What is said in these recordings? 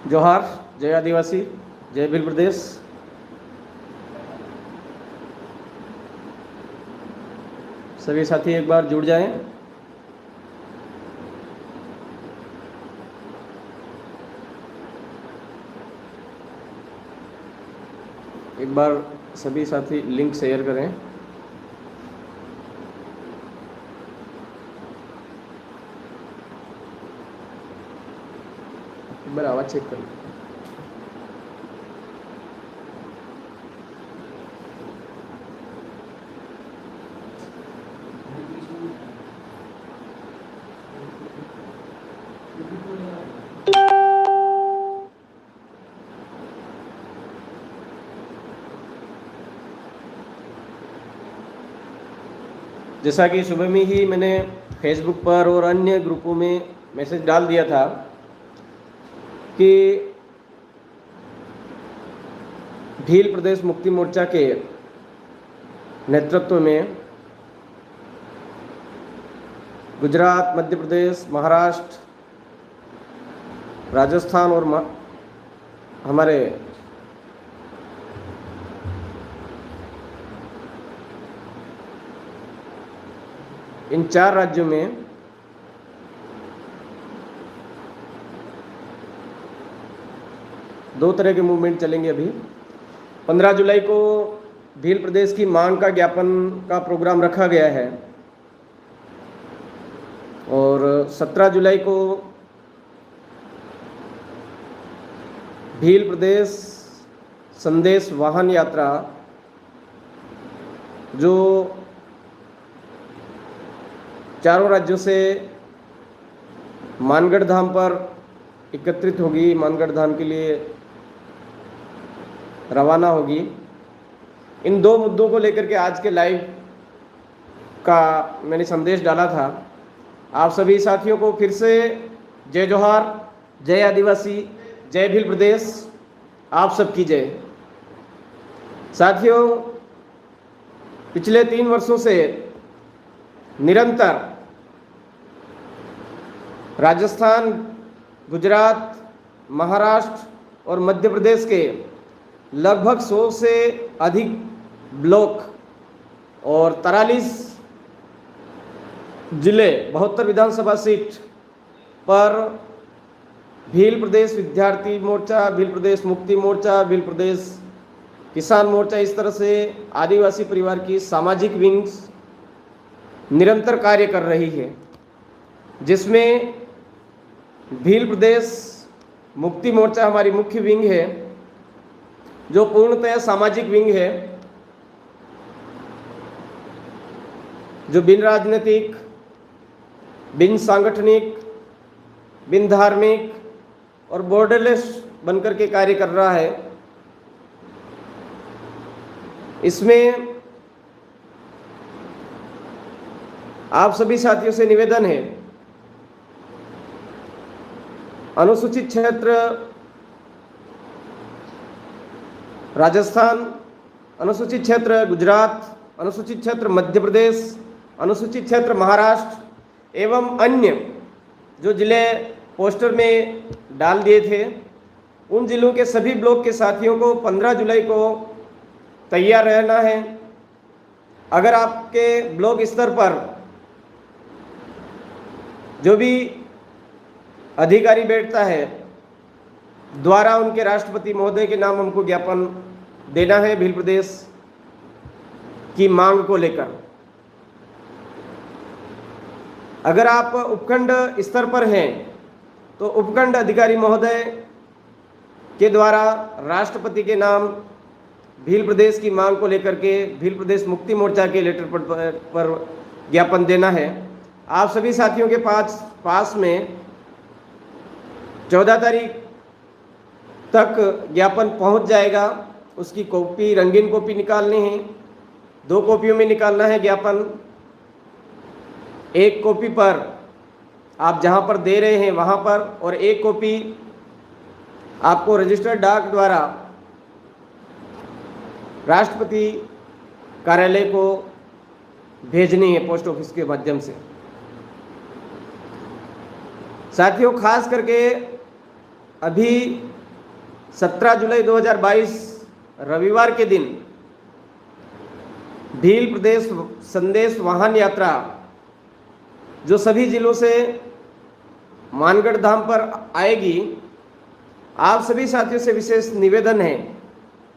जोहार, जय आदिवासी, जय भील प्रदेश। सभी साथी एक बार जुड़ जाएं। एक बार सभी साथी लिंक शेयर करें। एक बार आवाज़ चेक करें। जैसा कि सुबह में ही मैंने फेसबुक पर और अन्य ग्रुपों में मैसेज डाल दिया था कि भील प्रदेश मुक्ति मोर्चा के नेतृत्व में गुजरात, मध्य प्रदेश, महाराष्ट्र, राजस्थान और हमारे इन 4 राज्यों में दो तरह के मूवमेंट चलेंगे। अभी 15 जुलाई को भील प्रदेश की मांग का ज्ञापन का प्रोग्राम रखा गया है और 17 जुलाई को भील प्रदेश संदेश वाहन यात्रा जो चारों राज्यों से मानगढ़ धाम पर एकत्रित होगी, मानगढ़ धाम के लिए रवाना होगी। इन 2 मुद्दों को लेकर के आज के लाइव का मैंने संदेश डाला था। आप सभी साथियों को फिर से जय जोहार, जय आदिवासी, जय भील प्रदेश, आप सबकी जय। साथियों, पिछले 3 वर्षों से निरंतर राजस्थान, गुजरात, महाराष्ट्र और मध्य प्रदेश के लगभग 100 से अधिक ब्लॉक और 43 जिले, 72 विधानसभा सीट पर भील प्रदेश विद्यार्थी मोर्चा, भील प्रदेश मुक्ति मोर्चा, भील प्रदेश किसान मोर्चा, इस तरह से आदिवासी परिवार की सामाजिक विंग्स निरंतर कार्य कर रही है, जिसमें भील प्रदेश मुक्ति मोर्चा हमारी मुख्य विंग है, जो पूर्णतः सामाजिक विंग है, जो बिन राजनीतिक, बिन सांगठनिक, बिन धार्मिक और बॉर्डरलेस बनकर के कार्य कर रहा है। इसमें आप सभी साथियों से निवेदन है, अनुसूचित क्षेत्र राजस्थान, अनुसूचित क्षेत्र गुजरात, अनुसूचित क्षेत्र मध्य प्रदेश, अनुसूचित क्षेत्र महाराष्ट्र एवं अन्य जो जिले पोस्टर में डाल दिए थे, उन जिलों के सभी ब्लॉक के साथियों को 15 जुलाई को तैयार रहना है। अगर आपके ब्लॉक स्तर पर जो भी अधिकारी बैठता है द्वारा उनके राष्ट्रपति महोदय के नाम हमको ज्ञापन देना है भील प्रदेश की मांग को लेकर। अगर आप उपखंड स्तर पर हैं तो उपखंड अधिकारी महोदय के द्वारा राष्ट्रपति के नाम भील प्रदेश की मांग को लेकर के भील प्रदेश मुक्ति मोर्चा के लेटर पर ज्ञापन देना है। आप सभी साथियों के पास में 14 तारीख तक ज्ञापन पहुंच जाएगा। उसकी कॉपी, रंगीन कॉपी निकालनी है। 2 कॉपियों में निकालना है ज्ञापन। एक कॉपी पर आप जहां पर दे रहे हैं वहां पर, और एक कॉपी आपको रजिस्टर्ड डाक द्वारा राष्ट्रपति कार्यालय को भेजनी है पोस्ट ऑफिस के माध्यम से। साथियों, खास करके अभी 17 जुलाई 2022 रविवार के दिन भील प्रदेश संदेश वाहन यात्रा जो सभी जिलों से मानगढ़ धाम पर आएगी, आप सभी साथियों से विशेष निवेदन है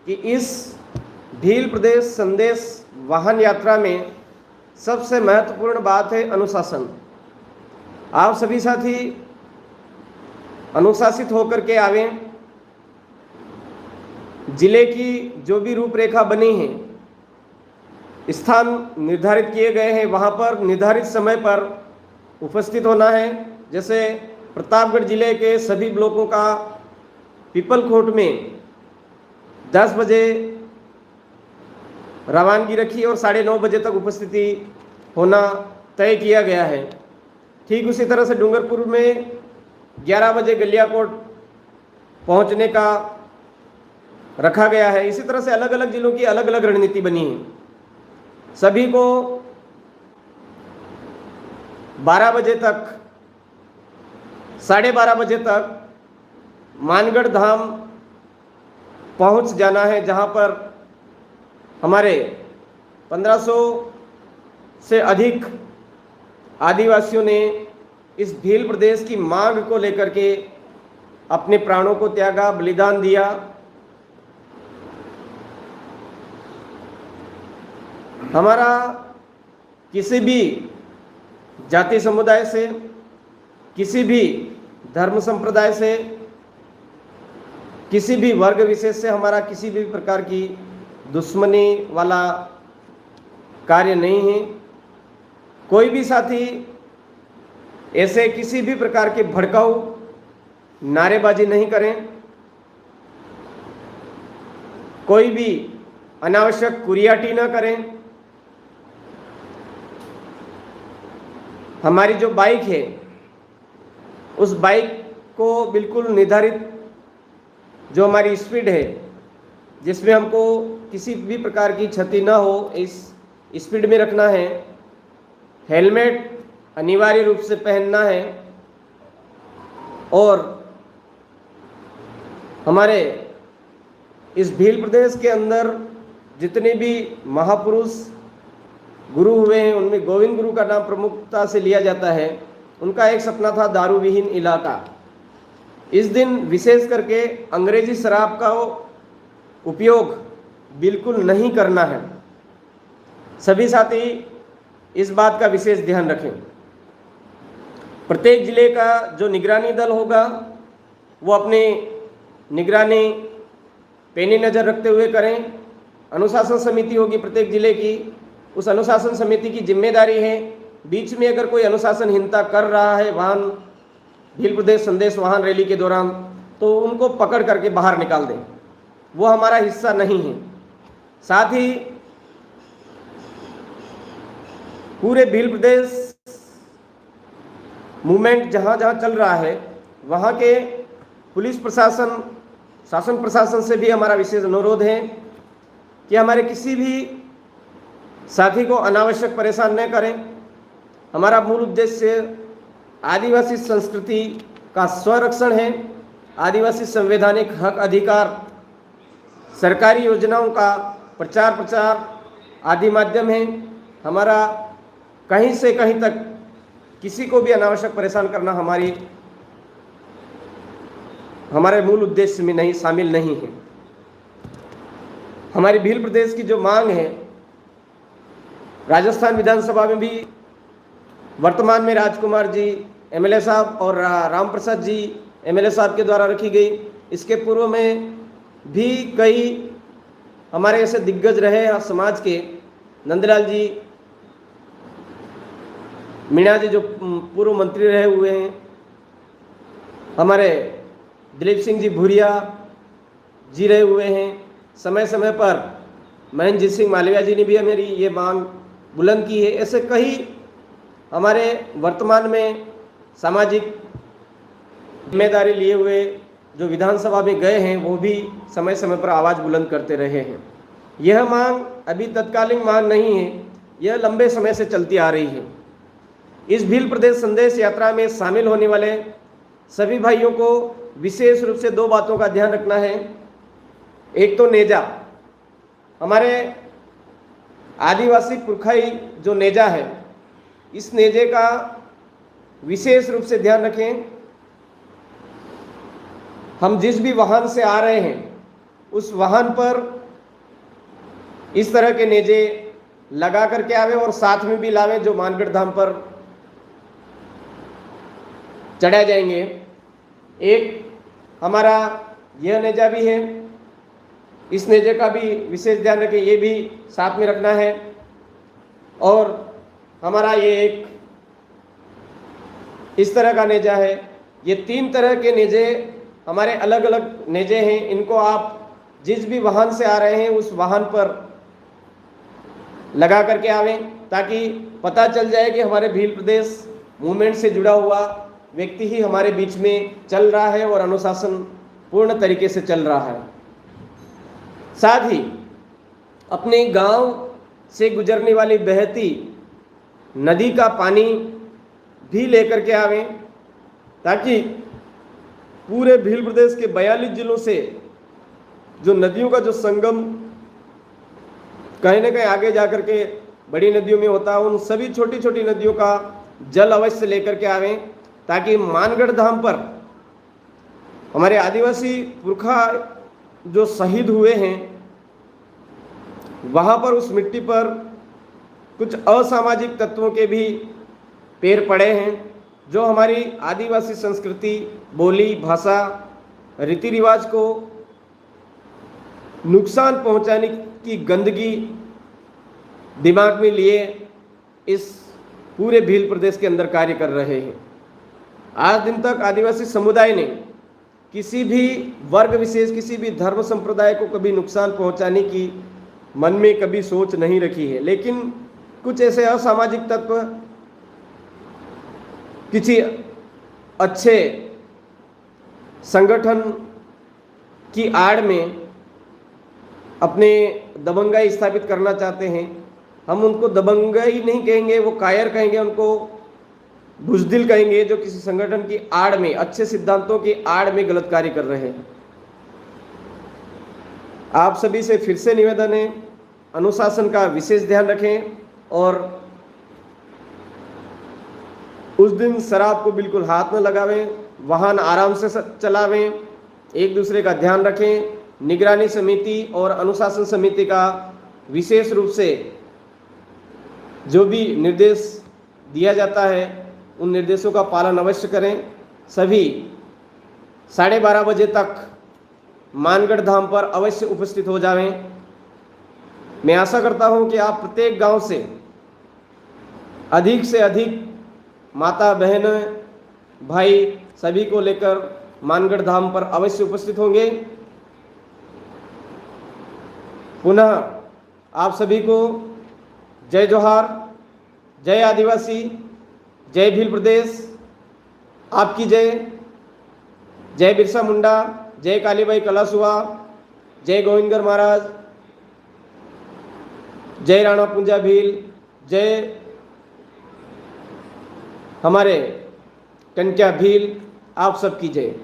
कि इस भील प्रदेश संदेश वाहन यात्रा में सबसे महत्वपूर्ण बात है अनुशासन। आप सभी साथी अनुशासित होकर के आवें। जिले की जो भी रूपरेखा बनी है, स्थान निर्धारित किए गए हैं, वहाँ पर निर्धारित समय पर उपस्थित होना है। जैसे प्रतापगढ़ जिले के सभी ब्लॉकों का पीपलकोट में 10 बजे रवानगी रखी और 9:30 बजे तक उपस्थिति होना तय किया गया है। ठीक उसी तरह से डूंगरपुर में 11 बजे गलियाकोट पहुंचने का रखा गया है। इसी तरह से अलग अलग जिलों की अलग अलग रणनीति बनी है। सभी को 12 बजे तक 12:30 बजे तक मानगढ़ धाम पहुंच जाना है, जहां पर हमारे 1500 से अधिक आदिवासियों ने इस भील प्रदेश की मांग को लेकर के अपने प्राणों को त्यागा, बलिदान दिया। हमारा किसी भी जाति समुदाय से, किसी भी धर्म संप्रदाय से, किसी भी वर्ग विशेष से हमारा किसी भी प्रकार की दुश्मनी वाला कार्य नहीं है। कोई भी साथी ऐसे किसी भी प्रकार के भड़काऊ नारेबाजी नहीं करें। कोई भी अनावश्यक कुरियाटी न करें। हमारी जो बाइक है, उस बाइक को बिल्कुल निर्धारित जो हमारी स्पीड है, जिसमें हमको किसी भी प्रकार की क्षति ना हो, इस स्पीड में रखना है। हेलमेट अनिवार्य रूप से पहनना है। और हमारे इस भील प्रदेश के अंदर जितने भी महापुरुष गुरु हुए हैं, उनमें गोविंद गुरु का नाम प्रमुखता से लिया जाता है। उनका एक सपना था दारू विहीन इलाका। इस दिन विशेष करके अंग्रेजी शराब का उपयोग बिल्कुल नहीं करना है। सभी साथी इस बात का विशेष ध्यान रखें। प्रत्येक जिले का जो निगरानी दल होगा, वो अपनी निगरानी पैनी नज़र रखते हुए करें। अनुशासन समिति होगी प्रत्येक जिले की, उस अनुशासन समिति की जिम्मेदारी है बीच में अगर कोई अनुशासनहीनता कर रहा है वाहन भील प्रदेश संदेश वाहन रैली के दौरान, तो उनको पकड़ करके बाहर निकाल दें। वो हमारा हिस्सा नहीं है। साथ ही पूरे भील प्रदेश मूवमेंट जहाँ जहाँ चल रहा है, वहाँ के पुलिस प्रशासन, शासन प्रशासन से भी हमारा विशेष अनुरोध है कि हमारे किसी भी साथी को अनावश्यक परेशान न करें। हमारा मूल उद्देश्य आदिवासी संस्कृति का स्वरक्षण है। आदिवासी संवैधानिक हक अधिकार, सरकारी योजनाओं का प्रचार प्रसार आदि माध्यम है। हमारा कहीं से कहीं तक किसी को भी अनावश्यक परेशान करना हमारे मूल उद्देश्य में नहीं शामिल नहीं है। हमारी भील प्रदेश की जो मांग है, राजस्थान विधानसभा में भी वर्तमान में राजकुमार जी एमएलए साहब और राम प्रसाद जी एमएलए साहब के द्वारा रखी गई। इसके पूर्व में भी कई हमारे ऐसे दिग्गज रहे समाज के, नंदलाल जी मीणा जी जो पूर्व मंत्री रहे हुए हैं, हमारे दिलीप सिंह जी भूरिया जी रहे हुए हैं। समय समय पर महेंद्र सिंह मालविया जी ने भी मेरी ये मांग बुलंद की है। ऐसे कई हमारे वर्तमान में सामाजिक जिम्मेदारी लिए हुए जो विधानसभा में गए हैं, वो भी समय समय पर आवाज़ बुलंद करते रहे हैं। यह मांग अभी तत्कालीन मांग नहीं है, यह लंबे समय से चलती आ रही है। इस भील प्रदेश संदेश यात्रा में शामिल होने वाले सभी भाइयों को विशेष रूप से दो बातों का ध्यान रखना है। एक तो नेजा, हमारे आदिवासी पुरखाई जो नेजा है, इस नेजे का विशेष रूप से ध्यान रखें। हम जिस भी वाहन से आ रहे हैं उस वाहन पर इस तरह के नेजे लगा करके आवे और साथ में भी लावे जो मानगढ़ धाम पर चढ़ा जाएंगे। एक हमारा यह नेजा भी है, इस नेजे का भी विशेष ध्यान रखें, ये भी साथ में रखना है। और हमारा ये एक इस तरह का नेजा है। ये तीन तरह के नेजे हमारे अलग अलग नेजे हैं। इनको आप जिस भी वाहन से आ रहे हैं उस वाहन पर लगा करके आवें, ताकि पता चल जाए कि हमारे भील प्रदेश मूवमेंट से जुड़ा हुआ व्यक्ति ही हमारे बीच में चल रहा है और अनुशासन पूर्ण तरीके से चल रहा है। साथ ही अपने गांव से गुजरने वाली बहती नदी का पानी भी लेकर के आवें, ताकि पूरे भील प्रदेश के 42 जिलों से जो नदियों का जो संगम कहीं ना कहीं आगे जाकर के बड़ी नदियों में होता है, उन सभी छोटी छोटी नदियों का जल अवश्य लेकर के आवें, ताकि मानगढ़ धाम पर हमारे आदिवासी पुरखा जो शहीद हुए हैं वहाँ पर उस मिट्टी पर कुछ असामाजिक तत्वों के भी पैर पड़े हैं, जो हमारी आदिवासी संस्कृति, बोली, भाषा, रीति रिवाज को नुकसान पहुंचाने की गंदगी दिमाग में लिए इस पूरे भील प्रदेश के अंदर कार्य कर रहे हैं। आज दिन तक आदिवासी समुदाय ने किसी भी वर्ग विशेष, किसी भी धर्म संप्रदाय को कभी नुकसान पहुंचाने की मन में कभी सोच नहीं रखी है, लेकिन कुछ ऐसे असामाजिक तत्व किसी अच्छे संगठन की आड़ में अपने दबंगाई स्थापित करना चाहते हैं। हम उनको दबंगाई नहीं कहेंगे, वो कायर कहेंगे, उनको बुज़दिल कहेंगे, जो किसी संगठन की आड़ में, अच्छे सिद्धांतों की आड़ में गलत कार्य कर रहे हैं। आप सभी से फिर से निवेदन है, अनुशासन का विशेष ध्यान रखें और उस दिन शराब को बिल्कुल हाथ न लगावें, वाहन आराम से चलावें, एक दूसरे का ध्यान रखें। निगरानी समिति और अनुशासन समिति का विशेष रूप से जो भी निर्देश दिया जाता है उन निर्देशों का पालन अवश्य करें। सभी 12:30 बजे तक मानगढ़ धाम पर अवश्य उपस्थित हो जावें। मैं आशा करता हूं कि आप प्रत्येक गांव से अधिक माता, बहन, भाई सभी को लेकर मानगढ़ धाम पर अवश्य उपस्थित होंगे। पुनः आप सभी को जय जोहार, जय आदिवासी, जय भील प्रदेश, आपकी जय, जय बिरसा मुंडा, जय कालीबाई कलासुआ, जय गोविंदगढ़ महाराज, जय राणा पुंजा भील, जय हमारे कनक्या भील, आप सबकी जय।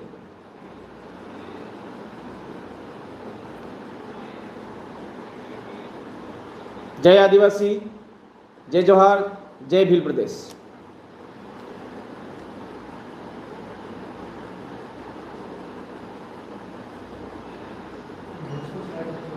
जय आदिवासी, जय जोहार, जय भील प्रदेश। Thank you.